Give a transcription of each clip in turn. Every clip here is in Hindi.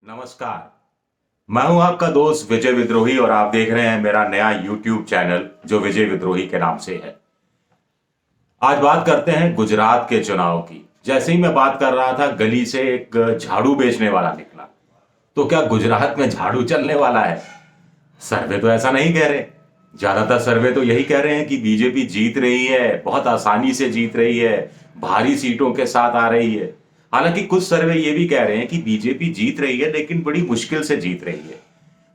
नमस्कार। मैं हूं आपका दोस्त विजय विद्रोही और आप देख रहे हैं मेरा नया YouTube चैनल जो विजय विद्रोही के नाम से है। आज बात करते हैं गुजरात के चुनाव की। जैसे ही मैं बात कर रहा था गली से एक झाड़ू बेचने वाला निकला। तो क्या गुजरात में झाड़ू चलने वाला है? सर्वे तो ऐसा नहीं कह रहे। ज्यादातर सर्वे तो यही कह रहे हैं कि बीजेपी जीत रही है, बहुत आसानी से जीत रही है, भारी सीटों के साथ आ रही है। हालांकि कुछ सर्वे ये भी कह रहे हैं कि बीजेपी जीत रही है लेकिन बड़ी मुश्किल से जीत रही है।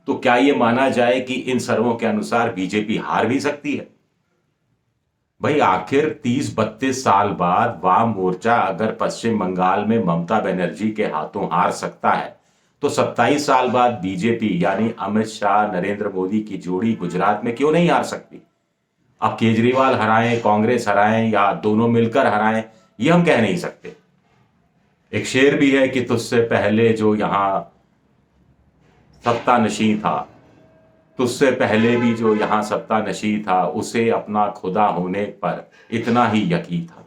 तो क्या ये माना जाए कि इन सर्वों के अनुसार बीजेपी हार भी सकती है? भाई आखिर 30-32 साल बाद वाम मोर्चा अगर पश्चिम बंगाल में ममता बनर्जी के हाथों हार सकता है तो 27 साल बाद बीजेपी यानी अमित शाह नरेंद्र मोदी की जोड़ी गुजरात में क्यों नहीं हार सकती? अब केजरीवाल हराएं, कांग्रेस हराएं या दोनों मिलकर हराएं, ये हम कह नहीं सकते। एक शेर भी है कि तुझसे पहले जो यहां सत्ता नशी था, तुझसे पहले भी जो यहां सत्ता नशी था, उसे अपना खुदा होने पर इतना ही यकीन था।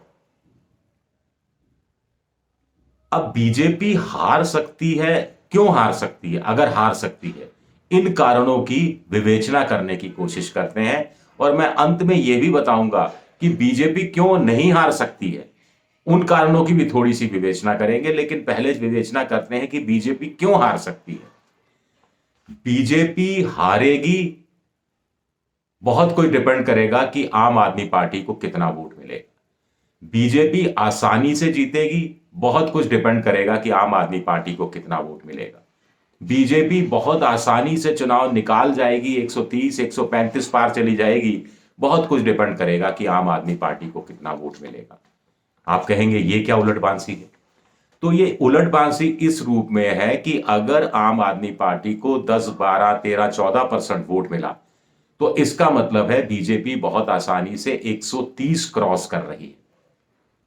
अब बीजेपी हार सकती है, क्यों हार सकती है? अगर हार सकती है, इन कारणों की विवेचना करने की कोशिश करते हैं और मैं अंत में यह भी बताऊंगा कि बीजेपी क्यों नहीं हार सकती है। उन कारणों की भी थोड़ी सी विवेचना करेंगे, लेकिन पहले विवेचना करते हैं कि बीजेपी क्यों हार सकती है। बीजेपी हारेगी, बहुत कुछ डिपेंड करेगा कि आम आदमी पार्टी को कितना वोट मिलेगा। बीजेपी आसानी से जीतेगी, बहुत कुछ डिपेंड करेगा कि आम आदमी पार्टी को कितना वोट मिलेगा। बीजेपी बहुत आसानी से चुनाव निकाल जाएगी, 130 135 पार चली जाएगी, बहुत कुछ डिपेंड करेगा कि आम आदमी पार्टी को कितना वोट मिलेगा। आप कहेंगे ये क्या उलटबांसी है? तो ये उलटबांसी इस रूप में है कि अगर आम आदमी पार्टी को 10 12 13 14% वोट मिला तो इसका मतलब है बीजेपी बहुत आसानी से 130 क्रॉस कर रही है।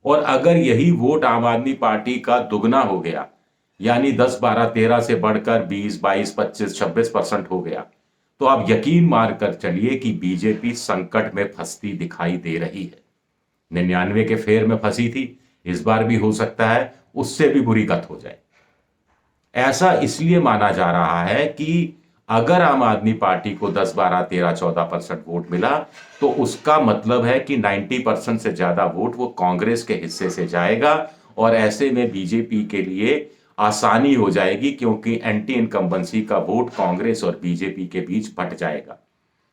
और अगर यही वोट आम आदमी पार्टी का दुगना हो गया, यानी 10 12 13 से बढ़कर 20 22 25 26% हो गया, तो आप यकीन मारकर चलिए कि बीजेपी संकट में फंसती दिखाई दे रही है। 99 के फेर में फंसी थी, इस बार भी हो सकता है उससे भी बुरी गत हो जाए। ऐसा इसलिए माना जा रहा है कि अगर आम आदमी पार्टी को 10 12 13 14% वोट मिला तो उसका मतलब है कि 90% से ज्यादा वोट वो कांग्रेस के हिस्से से जाएगा और ऐसे में बीजेपी के लिए आसानी हो जाएगी, क्योंकि एंटी इनकम्बेंसी का वोट कांग्रेस और बीजेपी के बीच बंट जाएगा।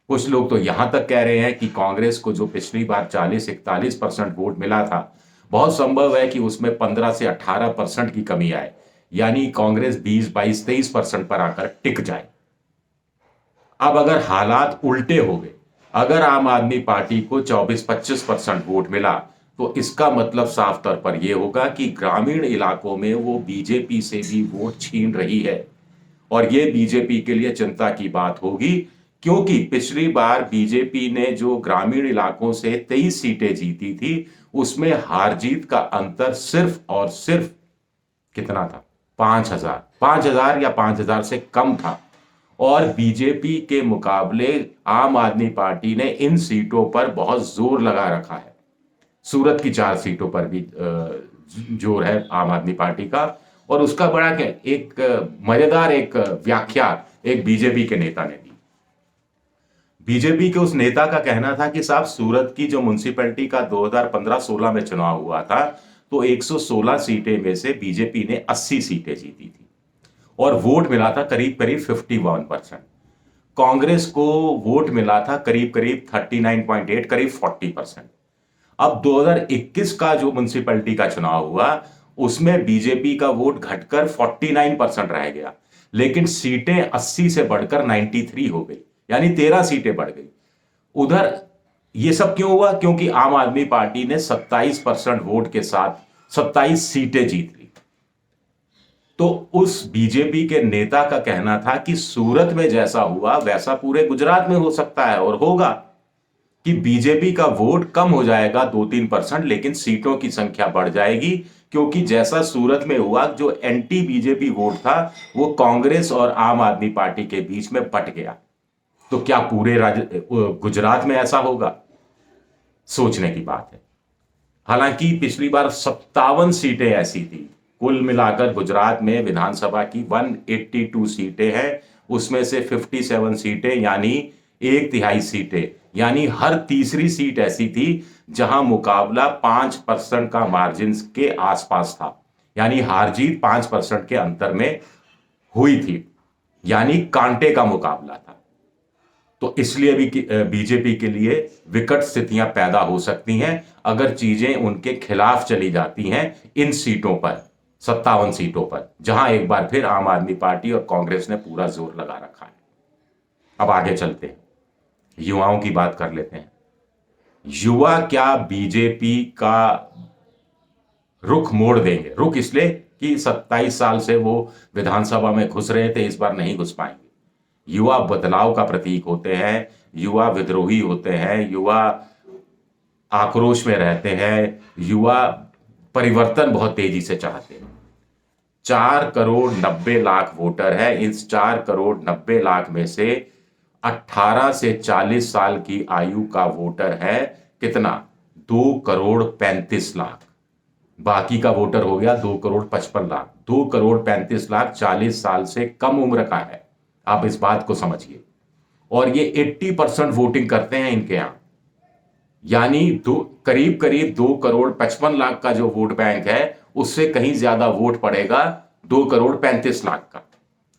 कुछ लोग तो यहां तक कह रहे हैं कि कांग्रेस को जो पिछली बार 40-41% वोट मिला था, बहुत संभव है कि उसमें 15 से 18% की कमी आए, यानी कांग्रेस 20 22 23% पर आकर टिक जाए। अब अगर हालात उल्टे हो गए, अगर आम आदमी पार्टी को 24-25% वोट मिला तो इसका मतलब साफ तौर पर यह होगा कि ग्रामीण इलाकों में वो बीजेपी से भी वोट छीन रही है और यह बीजेपी के लिए चिंता की बात होगी, क्योंकि पिछली बार बीजेपी ने जो ग्रामीण इलाकों से 23 सीटें जीती थी उसमें हार जीत का अंतर सिर्फ और सिर्फ कितना था? 5,000 या 5,000 से कम था। और बीजेपी के मुकाबले आम आदमी पार्टी ने इन सीटों पर बहुत जोर लगा रखा है। सूरत की 4 सीटों पर भी जोर है आम आदमी पार्टी का। और उसका बड़ा क्या एक मजेदार एक व्याख्या एक बीजेपी के नेता ने दी। बीजेपी के उस नेता का कहना था कि साहब, सूरत की जो म्युनिसिपैलिटी का 2015-16 में चुनाव हुआ था तो 116 सीटें में से बीजेपी ने 80 सीटें जीती थी और वोट मिला था करीब करीब 51%। कांग्रेस को वोट मिला था करीब करीब 39.8, करीब 40%। अब 2021 का जो म्युनिसिपैलिटी का चुनाव हुआ उसमें बीजेपी का वोट घटकर 49% रह गया, लेकिन सीटें 80 से बढ़कर 93 हो गई, यानी 13 सीटें बढ़ गई उधर। यह सब क्यों हुआ? क्योंकि आम आदमी पार्टी ने 27% वोट के साथ 27 सीटें जीत ली। तो उस बीजेपी के नेता का कहना था कि सूरत में जैसा हुआ वैसा पूरे गुजरात में हो सकता है और होगा, कि बीजेपी का वोट कम हो जाएगा 2-3%, लेकिन सीटों की संख्या बढ़ जाएगी, क्योंकि जैसा सूरत में हुआ जो एंटी बीजेपी वोट था वो कांग्रेस और आम आदमी पार्टी के बीच में बट गया। तो क्या पूरे गुजरात में ऐसा होगा? सोचने की बात है। हालांकि पिछली बार 57 सीटें ऐसी थी कुल मिलाकर गुजरात में विधानसभा की 182 सीटें हैं, उसमें से 57 सीटें यानी 1/3 सीटें, यानी हर तीसरी सीट ऐसी थी जहां मुकाबला 5% का मार्जिन के आसपास था, यानी हार जीत 5% के अंतर में हुई थी, यानी कांटे का मुकाबला था। तो इसलिए भी बीजेपी के लिए विकट स्थितियां पैदा हो सकती हैं अगर चीजें उनके खिलाफ चली जाती हैं इन सीटों पर, 57 सीटों पर, जहां एक बार फिर आम आदमी पार्टी और कांग्रेस ने पूरा जोर लगा रखा है। अब आगे चलते हैं, युवाओं की बात कर लेते हैं। युवा क्या बीजेपी का रुख मोड़ देंगे? रुख इसलिए कि 27 साल से वो विधानसभा में घुस रहे थे, इस बार नहीं घुस पाएंगे। युवा बदलाव का प्रतीक होते हैं, युवा विद्रोही होते हैं, युवा आक्रोश में रहते हैं, युवा परिवर्तन बहुत तेजी से चाहते हैं। 4 करोड़ 90 लाख वोटर है। इस 4 करोड़ 90 लाख में से 18 से 40 साल की आयु का वोटर है कितना? 2 करोड़ 35 लाख। बाकी का वोटर हो गया 2 करोड़ 55 लाख। 2 करोड़ 35 लाख 40 साल से कम उम्र का है। आप इस बात को समझिए। और ये 80% वोटिंग करते हैं इनके यहां, यानी करीब करीब 2 करोड़ 55 लाख का जो वोट बैंक है उससे कहीं ज्यादा वोट पड़ेगा 2 करोड़ 35 लाख का,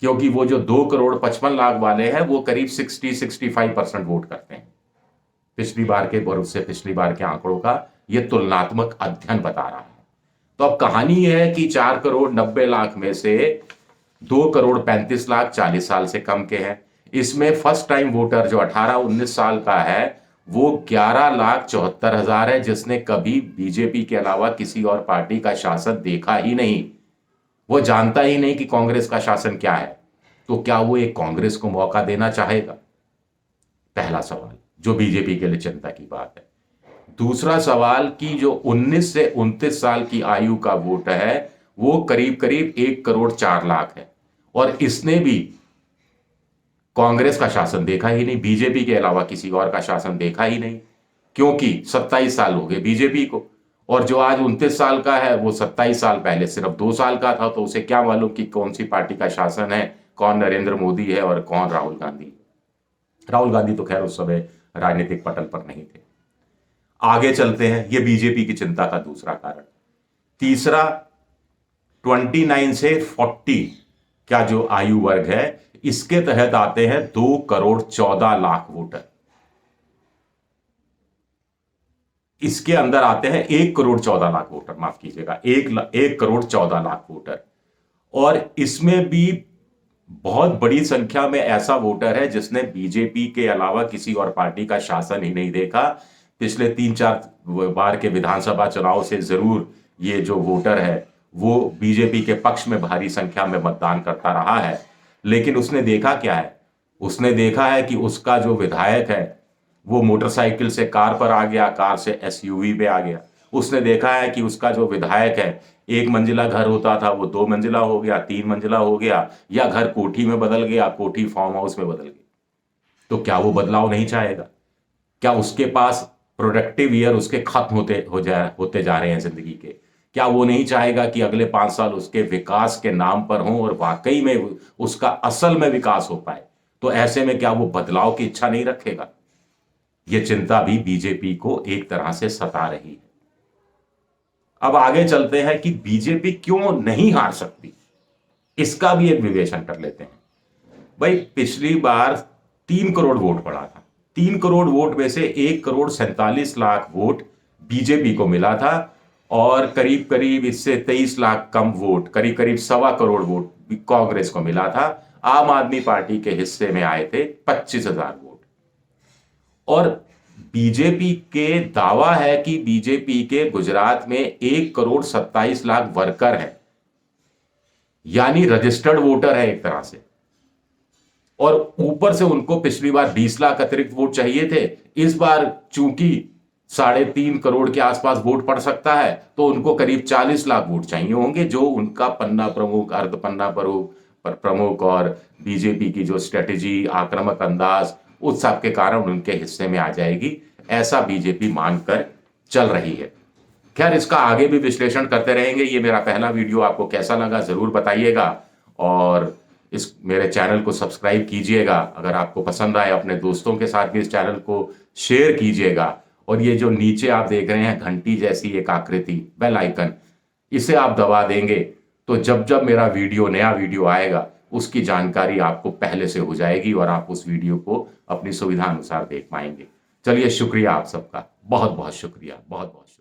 क्योंकि वो जो 2 करोड़ 55 लाख वाले हैं वो करीब 60-65% वोट करते हैं। पिछली बार के और उससे पिछली बार के आंकड़ों का ये तुलनात्मक अध्ययन बता रहा है। तो अब कहानी यह है कि 4 करोड़ 90 लाख में से 2 करोड़ 35 लाख 40 साल से कम के हैं। इसमें फर्स्ट टाइम वोटर जो 18-19 साल का है वो 11,74,000 है, जिसने कभी बीजेपी के अलावा किसी और पार्टी का शासन देखा ही नहीं। वो जानता ही नहीं कि कांग्रेस का शासन क्या है। तो क्या वो एक कांग्रेस को मौका देना चाहेगा? पहला सवाल जो बीजेपी के लिए चिंता की बात है। दूसरा सवाल कि जो 19 से 29 साल की आयु का वोट है वो करीब करीब 1 करोड़ 4 लाख है, और इसने भी कांग्रेस का शासन देखा ही नहीं, बीजेपी के अलावा किसी और का शासन देखा ही नहीं, क्योंकि 27 साल हो गए बीजेपी को, और जो आज 29 साल का है वो 27 साल पहले सिर्फ 2 साल का था। तो उसे क्या मालूम कि कौन सी पार्टी का शासन है, कौन नरेंद्र मोदी है और कौन राहुल गांधी। राहुल गांधी तो खैर उस समय राजनीतिक पटल पर नहीं थे। आगे चलते हैं, ये बीजेपी की चिंता का दूसरा कारण। तीसरा, 29 से 40 क्या जो आयु वर्ग है इसके तहत आते हैं 2 करोड़ 14 लाख वोटर। इसके अंदर आते हैं 1 करोड़ 14 लाख वोटर, माफ कीजिएगा, 1 करोड़ 14 लाख वोटर। और इसमें भी बहुत बड़ी संख्या में ऐसा वोटर है जिसने बीजेपी के अलावा किसी और पार्टी का शासन ही नहीं देखा। पिछले 3-4 बार के विधानसभा चुनाव से जरूर ये जो वोटर है वो बीजेपी के पक्ष में भारी संख्या में मतदान करता रहा है, लेकिन उसने देखा क्या है? उसने देखा है कि उसका जो विधायक है वो मोटरसाइकिल से कार पर आ गया, कार से एसयूवी पे आ गया। उसने देखा है कि उसका जो विधायक है 1 मंजिला घर होता था वो 2 मंजिला हो गया, 3 मंजिला हो गया, या घर कोठी में बदल गया, कोठी फार्म हाउस में बदल गई। तो क्या वो बदलाव नहीं चाहेगा? क्या उसके पास प्रोडक्टिव ईयर उसके खत्म होते जा रहे हैं जिंदगी के? क्या वो नहीं चाहेगा कि अगले 5 साल उसके विकास के नाम पर हों और वाकई में उसका असल में विकास हो पाए? तो ऐसे में क्या वो बदलाव की इच्छा नहीं रखेगा? ये चिंता भी बीजेपी को एक तरह से सता रही है। अब आगे चलते हैं कि बीजेपी क्यों नहीं हार सकती, इसका भी एक विवेचन कर लेते हैं। भाई, पिछली बार 3 करोड़ वोट पड़ा था। 3 करोड़ वोट में से 1 करोड़ 47 लाख वोट बीजेपी को मिला था, और करीब करीब इससे 23 लाख कम वोट, करीब करीब 1.25 करोड़ वोट कांग्रेस को मिला था। आम आदमी पार्टी के हिस्से में आए थे 25,000 वोट। और बीजेपी के दावा है कि बीजेपी के गुजरात में 1 करोड़ 27 लाख वर्कर हैं, यानी रजिस्टर्ड वोटर है एक तरह से, और ऊपर से उनको पिछली बार 20 लाख अतिरिक्त वोट चाहिए थे। इस बार चूंकि 3.5 करोड़ के आसपास वोट पड़ सकता है तो उनको करीब 40 लाख वोट चाहिए होंगे, जो उनका पन्ना प्रमुख, अर्ध पन्ना प्रमुख और बीजेपी की जो स्ट्रेटेजी, आक्रामक अंदाज, उस सब के कारण उनके हिस्से में आ जाएगी, ऐसा बीजेपी मानकर चल रही है। खैर, इसका आगे भी विश्लेषण करते रहेंगे। ये मेरा पहला वीडियो आपको कैसा लगा ज़रूर बताइएगा, और इस मेरे चैनल को सब्सक्राइब कीजिएगा। अगर आपको पसंद आए अपने दोस्तों के साथ भी इस चैनल को शेयर कीजिएगा। और ये जो नीचे आप देख रहे हैं घंटी जैसी एक आकृति, बेल आइकन, इसे आप दबा देंगे तो जब जब मेरा नया वीडियो आएगा उसकी जानकारी आपको पहले से हो जाएगी और आप उस वीडियो को अपनी सुविधा अनुसार देख पाएंगे। चलिए, शुक्रिया आप सबका, बहुत बहुत शुक्रिया, बहुत बहुत शुक्रिया।